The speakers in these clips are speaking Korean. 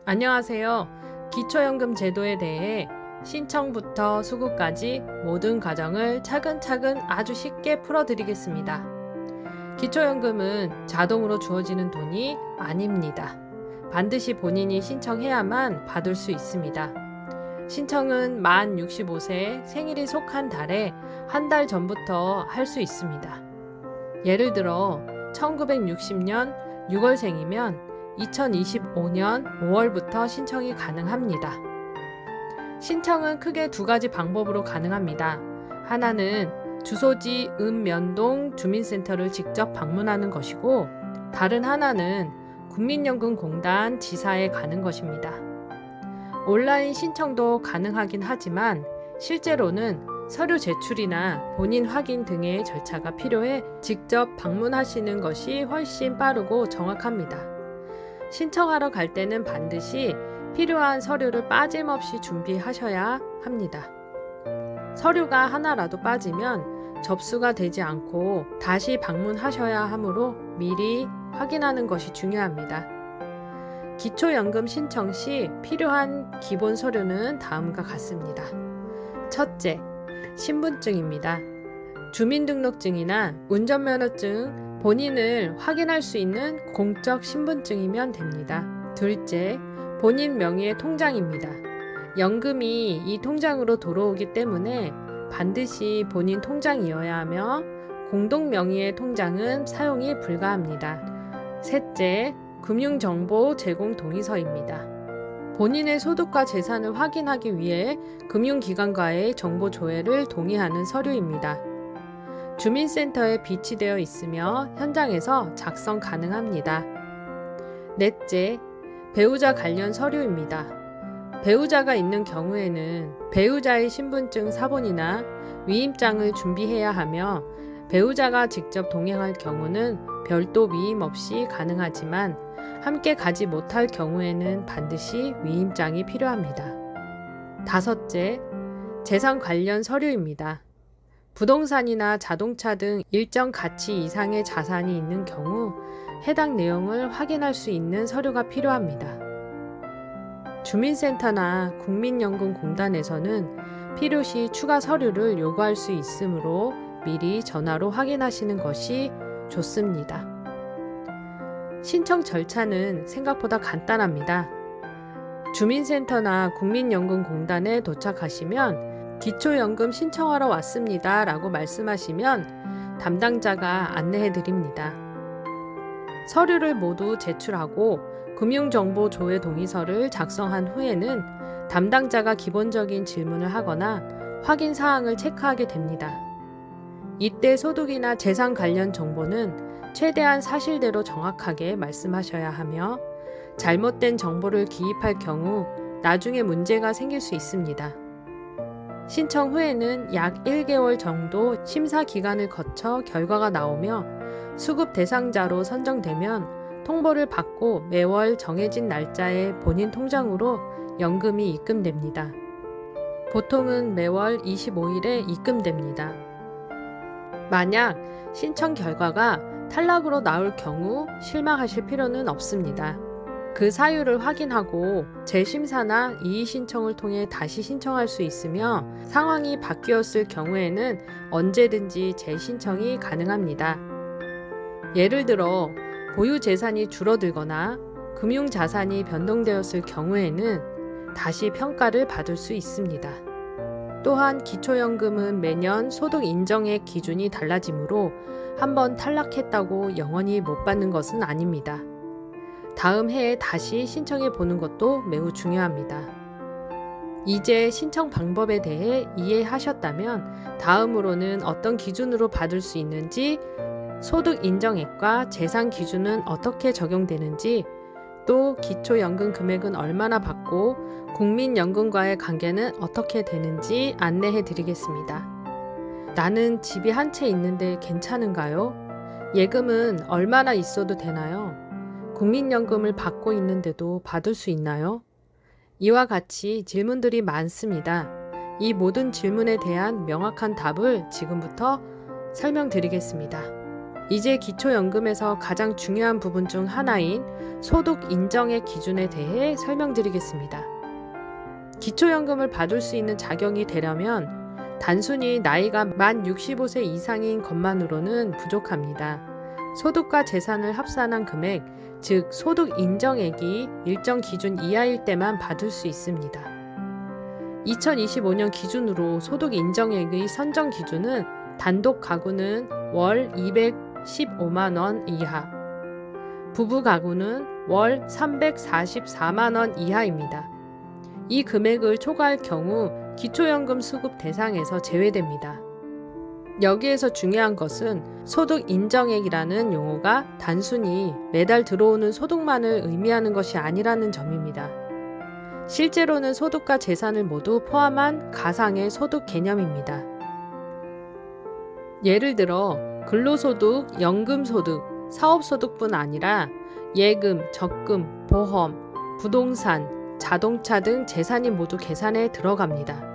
안녕하세요. 기초연금 제도에 대해 신청부터 수급까지 모든 과정을 차근차근 아주 쉽게 풀어드리겠습니다. 기초연금은 자동으로 주어지는 돈이 아닙니다. 반드시 본인이 신청해야만 받을 수 있습니다. 신청은 만 65세 생일이 속한 달에 한 달 전부터 할 수 있습니다. 예를 들어 1960년 6월생이면 2025년 5월부터 신청이 가능합니다. 신청은 크게 두 가지 방법으로 가능합니다. 하나는 주소지 읍면동 주민센터를 직접 방문하는 것이고, 다른 하나는 국민연금공단 지사에 가는 것입니다. 온라인 신청도 가능하긴 하지만 실제로는 서류 제출이나 본인 확인 등의 절차가 필요해 직접 방문하시는 것이 훨씬 빠르고 정확합니다. 신청하러 갈 때는 반드시 필요한 서류를 빠짐없이 준비하셔야 합니다. 서류가 하나라도 빠지면 접수가 되지 않고 다시 방문하셔야 하므로 미리 확인하는 것이 중요합니다. 기초연금 신청 시 필요한 기본 서류는 다음과 같습니다. 첫째, 신분증입니다. 주민등록증이나 운전면허증, 본인을 확인할 수 있는 공적 신분증이면 됩니다. 둘째, 본인 명의의 통장입니다. 연금이 이 통장으로 들어오기 때문에 반드시 본인 통장이어야 하며 공동 명의의 통장은 사용이 불가합니다. 셋째, 금융정보 제공 동의서입니다. 본인의 소득과 재산을 확인하기 위해 금융기관과의 정보 조회를 동의하는 서류입니다. 주민센터에 비치되어 있으며 현장에서 작성 가능합니다. 넷째, 배우자 관련 서류입니다. 배우자가 있는 경우에는 배우자의 신분증 사본이나 위임장을 준비해야 하며, 배우자가 직접 동행할 경우는 별도 위임 없이 가능하지만 함께 가지 못할 경우에는 반드시 위임장이 필요합니다. 다섯째, 재산 관련 서류입니다. 부동산이나 자동차 등 일정 가치 이상의 자산이 있는 경우 해당 내용을 확인할 수 있는 서류가 필요합니다. 주민센터나 국민연금공단에서는 필요시 추가 서류를 요구할 수 있으므로 미리 전화로 확인하시는 것이 좋습니다. 신청 절차는 생각보다 간단합니다. 주민센터나 국민연금공단에 도착하시면 기초연금 신청하러 왔습니다 라고 말씀하시면 담당자가 안내해 드립니다. 서류를 모두 제출하고 금융정보 조회 동의서를 작성한 후에는 담당자가 기본적인 질문을 하거나 확인 사항을 체크하게 됩니다. 이때 소득이나 재산 관련 정보는 최대한 사실대로 정확하게 말씀하셔야 하며, 잘못된 정보를 기입할 경우 나중에 문제가 생길 수 있습니다. 신청 후에는 약 1개월 정도 심사 기간을 거쳐 결과가 나오며 수급 대상자로 선정되면 통보를 받고 매월 정해진 날짜에 본인 통장으로 연금이 입금됩니다. 보통은 매월 25일에 입금됩니다. 만약 신청 결과가 탈락으로 나올 경우 실망하실 필요는 없습니다. 그 사유를 확인하고 재심사나 이의 신청을 통해 다시 신청할 수 있으며, 상황이 바뀌었을 경우에는 언제든지 재신청이 가능합니다. 예를 들어 보유 재산이 줄어들거나 금융 자산이 변동되었을 경우에는 다시 평가를 받을 수 있습니다. 또한 기초연금은 매년 소득 인정액 기준이 달라지므로 한번 탈락했다고 영원히 못 받는 것은 아닙니다. 다음 해에 다시 신청해 보는 것도 매우 중요합니다. 이제 신청 방법에 대해 이해하셨다면 다음으로는 어떤 기준으로 받을 수 있는지, 소득 인정액과 재산 기준은 어떻게 적용되는지, 또 기초연금 금액은 얼마나 받고 국민연금과의 관계는 어떻게 되는지 안내해 드리겠습니다. 나는 집이 한 채 있는데 괜찮은가요? 예금은 얼마나 있어도 되나요? 국민연금을 받고 있는데도 받을 수 있나요? 이와 같이 질문들이 많습니다. 이 모든 질문에 대한 명확한 답을 지금부터 설명드리겠습니다. 이제 기초연금에서 가장 중요한 부분 중 하나인 소득 인정의 기준에 대해 설명드리겠습니다. 기초연금을 받을 수 있는 자격이 되려면 단순히 나이가 만 65세 이상인 것만으로는 부족합니다. 소득과 재산을 합산한 금액, 즉 소득 인정액이 일정 기준 이하일 때만 받을 수 있습니다. 2025년 기준으로 소득 인정액의 선정 기준은 단독 가구는 월 215만 원 이하, 부부 가구는 월 344만 원 이하입니다. 이 금액을 초과할 경우 기초연금 수급 대상에서 제외됩니다. 여기에서 중요한 것은 소득 인정액이라는 용어가 단순히 매달 들어오는 소득만을 의미하는 것이 아니라는 점입니다. 실제로는 소득과 재산을 모두 포함한 가상의 소득 개념입니다. 예를 들어 근로소득, 연금소득, 사업소득뿐 아니라 예금, 적금, 보험, 부동산, 자동차 등 재산이 모두 계산에 들어갑니다.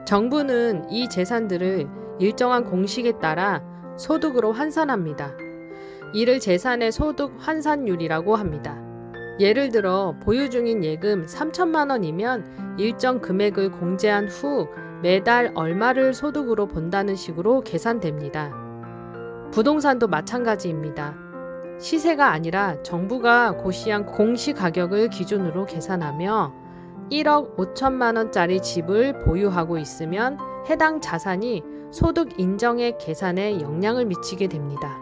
정부는 이 재산들을 일정한 공식에 따라 소득으로 환산합니다. 이를 재산의 소득 환산율이라고 합니다. 예를 들어 보유 중인 예금 3천만 원이면 일정 금액을 공제한 후 매달 얼마를 소득으로 본다는 식으로 계산됩니다. 부동산도 마찬가지입니다. 시세가 아니라 정부가 고시한 공시가격을 기준으로 계산하며 1억 5천만 원짜리 집을 보유하고 있으면 해당 자산이 소득 인정액 계산에 영향을 미치게 됩니다.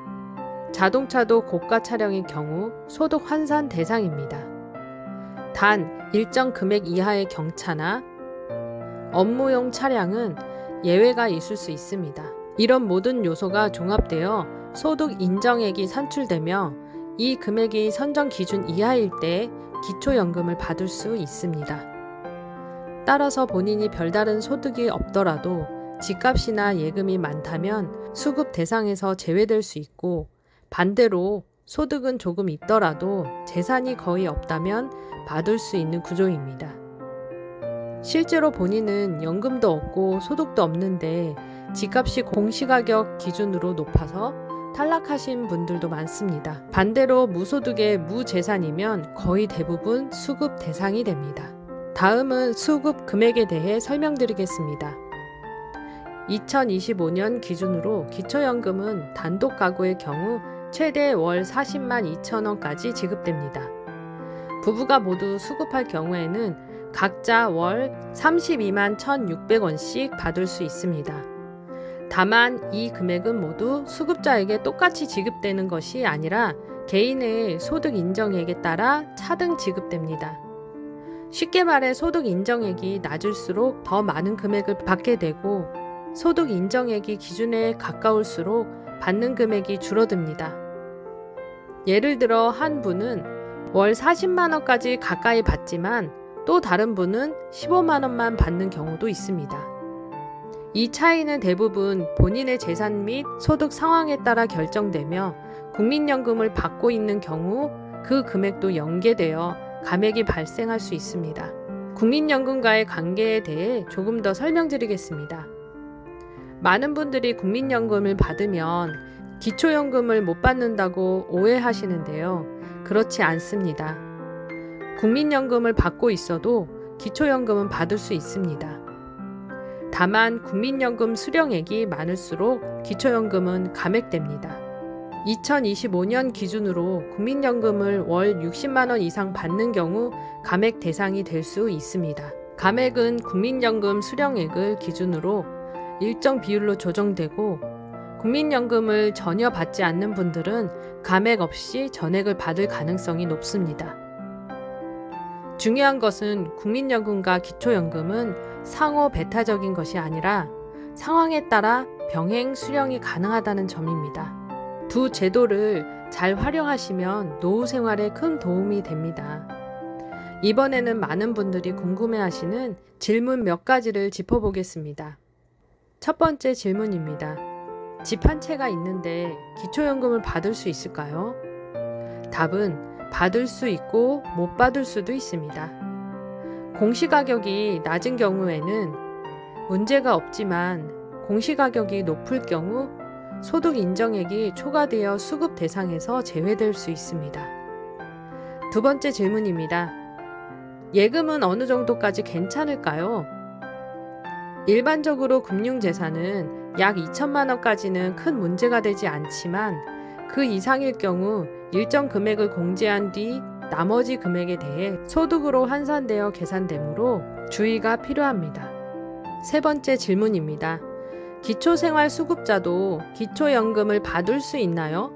자동차도 고가 차량의 경우 소득 환산 대상입니다. 단 일정 금액 이하의 경차나 업무용 차량은 예외가 있을 수 있습니다. 이런 모든 요소가 종합되어 소득 인정액이 산출되며 이 금액이 선정 기준 이하일 때 기초연금을 받을 수 있습니다. 따라서 본인이 별다른 소득이 없더라도 집값이나 예금이 많다면 수급 대상에서 제외될 수 있고, 반대로 소득은 조금 있더라도 재산이 거의 없다면 받을 수 있는 구조입니다. 실제로 본인은 연금도 없고 소득도 없는데 집값이 공시가격 기준으로 높아서 탈락하신 분들도 많습니다. 반대로 무소득의 무재산이면 거의 대부분 수급 대상이 됩니다. 다음은 수급 금액에 대해 설명드리겠습니다. 2025년 기준으로 기초연금은 단독 가구의 경우 최대 월 40만 2천 원까지 지급됩니다. 부부가 모두 수급할 경우에는 각자 월 32만 1,600원씩 받을 수 있습니다. 다만 이 금액은 모두 수급자에게 똑같이 지급되는 것이 아니라 개인의 소득 인정액에 따라 차등 지급됩니다. 쉽게 말해 소득 인정액이 낮을수록 더 많은 금액을 받게 되고, 소득 인정액이 기준에 가까울수록 받는 금액이 줄어듭니다. 예를 들어 한 분은 월 40만 원까지 가까이 받지만 또 다른 분은 15만 원만 받는 경우도 있습니다. 이 차이는 대부분 본인의 재산 및 소득 상황에 따라 결정되며, 국민연금을 받고 있는 경우 그 금액도 연계되어 감액이 발생할 수 있습니다. 국민연금과의 관계에 대해 조금 더 설명드리겠습니다. 많은 분들이 국민연금을 받으면 기초연금을 못 받는다고 오해하시는데요. 그렇지 않습니다. 국민연금을 받고 있어도 기초연금은 받을 수 있습니다. 다만 국민연금 수령액이 많을수록 기초연금은 감액됩니다. 2025년 기준으로 국민연금을 월 60만 원 이상 받는 경우 감액 대상이 될 수 있습니다. 감액은 국민연금 수령액을 기준으로 일정 비율로 조정되고, 국민연금을 전혀 받지 않는 분들은 감액 없이 전액을 받을 가능성이 높습니다. 중요한 것은 국민연금과 기초연금은 상호 배타적인 것이 아니라 상황에 따라 병행 수령이 가능하다는 점입니다. 두 제도를 잘 활용하시면 노후 생활에 큰 도움이 됩니다. 이번에는 많은 분들이 궁금해하시는 질문 몇 가지를 짚어보겠습니다. 첫 번째 질문입니다. 집 한 채가 있는데 기초연금을 받을 수 있을까요? 답은 받을 수 있고 못 받을 수도 있습니다. 공시가격이 낮은 경우에는 문제가 없지만 공시가격이 높을 경우 소득 인정액이 초과되어 수급 대상에서 제외될 수 있습니다. 두 번째 질문입니다. 예금은 어느 정도까지 괜찮을까요? 일반적으로 금융재산은 약 2천만 원까지는 큰 문제가 되지 않지만 그 이상일 경우 일정 금액을 공제한 뒤 나머지 금액에 대해 소득으로 환산되어 계산되므로 주의가 필요합니다. 세 번째 질문입니다. 기초생활수급자도 기초연금을 받을 수 있나요?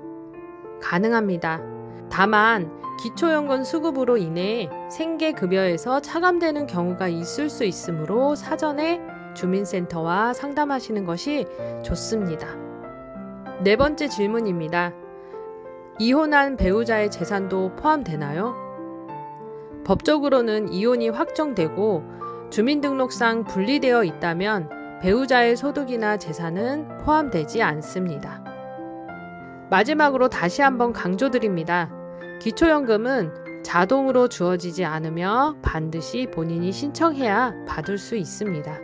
가능합니다. 다만 기초연금 수급으로 인해 생계급여에서 차감되는 경우가 있을 수 있으므로 사전에 주민센터와 상담하시는 것이 좋습니다. 네 번째 질문입니다. 이혼한 배우자의 재산도 포함되나요? 법적으로는 이혼이 확정되고 주민등록상 분리되어 있다면 배우자의 소득이나 재산은 포함되지 않습니다. 마지막으로 다시 한번 강조드립니다. 기초연금은 자동으로 주어지지 않으며 반드시 본인이 신청해야 받을 수 있습니다.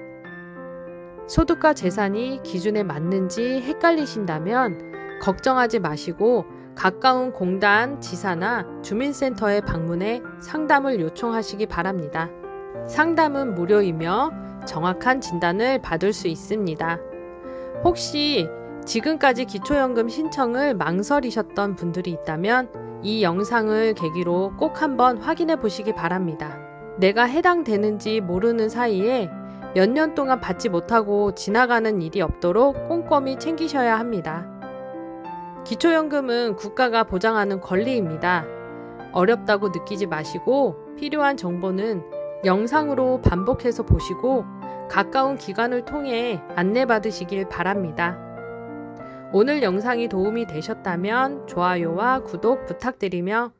소득과 재산이 기준에 맞는지 헷갈리신다면 걱정하지 마시고 가까운 공단, 지사나 주민센터에 방문해 상담을 요청하시기 바랍니다. 상담은 무료이며 정확한 진단을 받을 수 있습니다. 혹시 지금까지 기초연금 신청을 망설이셨던 분들이 있다면 이 영상을 계기로 꼭 한번 확인해 보시기 바랍니다. 내가 해당되는지 모르는 사이에 몇 년 동안 받지 못하고 지나가는 일이 없도록 꼼꼼히 챙기셔야 합니다. 기초연금은 국가가 보장하는 권리입니다. 어렵다고 느끼지 마시고 필요한 정보는 영상으로 반복해서 보시고 가까운 기관을 통해 안내받으시길 바랍니다. 오늘 영상이 도움이 되셨다면 좋아요와 구독 부탁드리며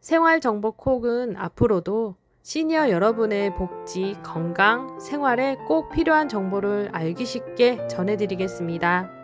생활정보콕은 앞으로도 시니어 여러분의 복지, 건강, 생활에 꼭 필요한 정보를 알기 쉽게 전해드리겠습니다.